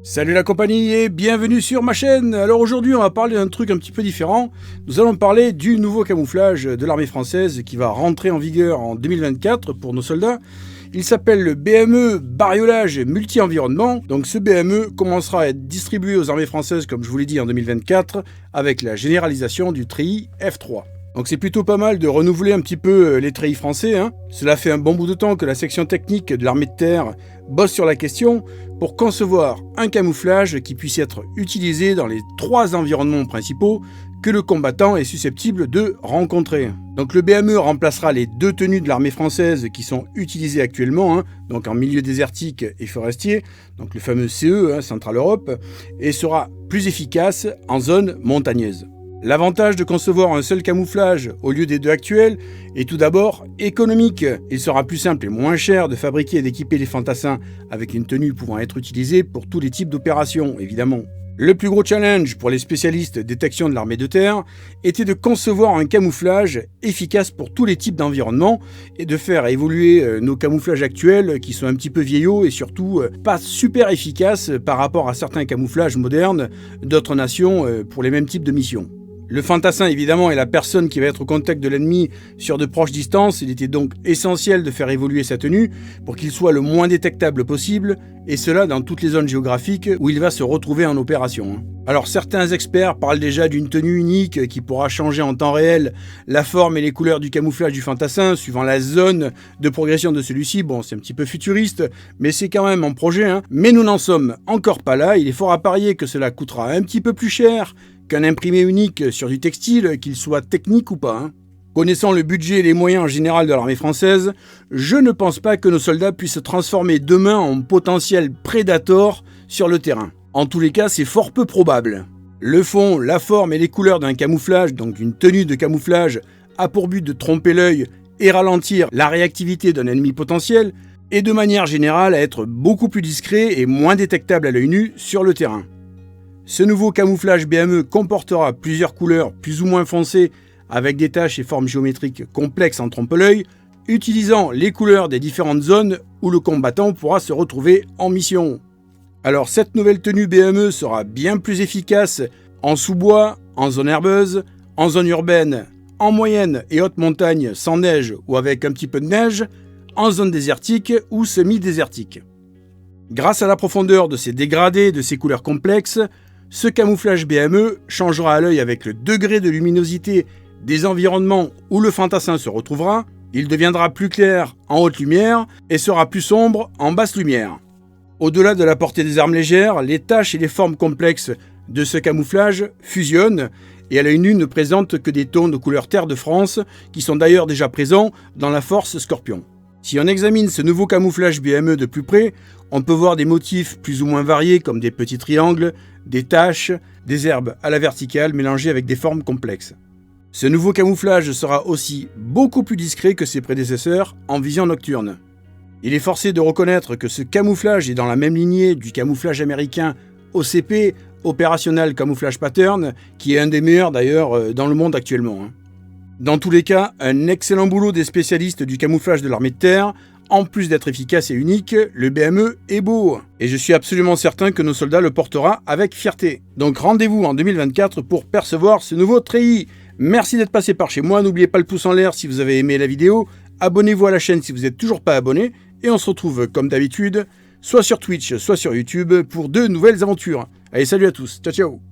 Salut la compagnie et bienvenue sur ma chaîne. Alors aujourd'hui on va parler d'un truc un petit peu différent. Nous allons parler du nouveau camouflage de l'armée française qui va rentrer en vigueur en 2024 pour nos soldats. Il s'appelle le BME Bariolage Multi-Environnement. Donc ce BME commencera à être distribué aux armées françaises comme je vous l'ai dit en 2024 avec la généralisation du treillis F3. Donc c'est plutôt pas mal de renouveler un petit peu les treillis français. Cela fait un bon bout de temps que la section technique de l'armée de terre bosse sur la question pour concevoir un camouflage qui puisse être utilisé dans les 3 environnements principaux que le combattant est susceptible de rencontrer. Donc le BME remplacera les 2 tenues de l'armée française qui sont utilisées actuellement, donc en milieu désertique et forestier, donc le fameux CE, Central Europe, et sera plus efficace en zone montagneuse. L'avantage de concevoir un seul camouflage au lieu des 2 actuels est tout d'abord économique. Il sera plus simple et moins cher de fabriquer et d'équiper les fantassins avec une tenue pouvant être utilisée pour tous les types d'opérations, évidemment. Le plus gros challenge pour les spécialistes détection de l'armée de terre était de concevoir un camouflage efficace pour tous les types d'environnements et de faire évoluer nos camouflages actuels qui sont un petit peu vieillots et surtout pas super efficaces par rapport à certains camouflages modernes d'autres nations pour les mêmes types de missions. Le fantassin, évidemment, est la personne qui va être au contact de l'ennemi sur de proches distances. Il était donc essentiel de faire évoluer sa tenue pour qu'il soit le moins détectable possible, et cela dans toutes les zones géographiques où il va se retrouver en opération. Alors certains experts parlent déjà d'une tenue unique qui pourra changer en temps réel la forme et les couleurs du camouflage du fantassin suivant la zone de progression de celui-ci. Bon, c'est un petit peu futuriste, mais c'est quand même un projet. Mais nous n'en sommes encore pas là. Il est fort à parier que cela coûtera un petit peu plus cher qu'un imprimé unique sur du textile, qu'il soit technique ou pas. Connaissant le budget et les moyens en général de l'armée française, je ne pense pas que nos soldats puissent se transformer demain en potentiel prédator sur le terrain. En tous les cas, c'est fort peu probable. Le fond, la forme et les couleurs d'un camouflage, donc d'une tenue de camouflage, a pour but de tromper l'œil et ralentir la réactivité d'un ennemi potentiel, et de manière générale à être beaucoup plus discret et moins détectable à l'œil nu sur le terrain. Ce nouveau camouflage BME comportera plusieurs couleurs plus ou moins foncées avec des taches et formes géométriques complexes en trompe-l'œil, utilisant les couleurs des différentes zones où le combattant pourra se retrouver en mission. Alors cette nouvelle tenue BME sera bien plus efficace en sous-bois, en zone herbeuse, en zone urbaine, en moyenne et haute montagne sans neige ou avec un petit peu de neige, en zone désertique ou semi-désertique. Grâce à la profondeur de ces dégradés et de ces couleurs complexes, ce camouflage BME changera à l'œil avec le degré de luminosité des environnements où le fantassin se retrouvera. Il deviendra plus clair en haute lumière et sera plus sombre en basse lumière. Au-delà de la portée des armes légères, les taches et les formes complexes de ce camouflage fusionnent et à l'œil nu ne présentent que des tons de couleur terre de France qui sont d'ailleurs déjà présents dans la force Scorpion. Si on examine ce nouveau camouflage BME de plus près, on peut voir des motifs plus ou moins variés comme des petits triangles, des taches, des herbes à la verticale mélangées avec des formes complexes. Ce nouveau camouflage sera aussi beaucoup plus discret que ses prédécesseurs en vision nocturne. Il est forcé de reconnaître que ce camouflage est dans la même lignée du camouflage américain OCP, Operational Camouflage Pattern, qui est un des meilleurs d'ailleurs dans le monde actuellement. Dans tous les cas, un excellent boulot des spécialistes du camouflage de l'armée de terre. En plus d'être efficace et unique, le BME est beau. Et je suis absolument certain que nos soldats le porteront avec fierté. Donc rendez-vous en 2024 pour percevoir ce nouveau treillis. Merci d'être passé par chez moi. N'oubliez pas le pouce en l'air si vous avez aimé la vidéo. Abonnez-vous à la chaîne si vous n'êtes toujours pas abonné. Et on se retrouve comme d'habitude, soit sur Twitch, soit sur YouTube pour de nouvelles aventures. Allez, salut à tous. Ciao, ciao.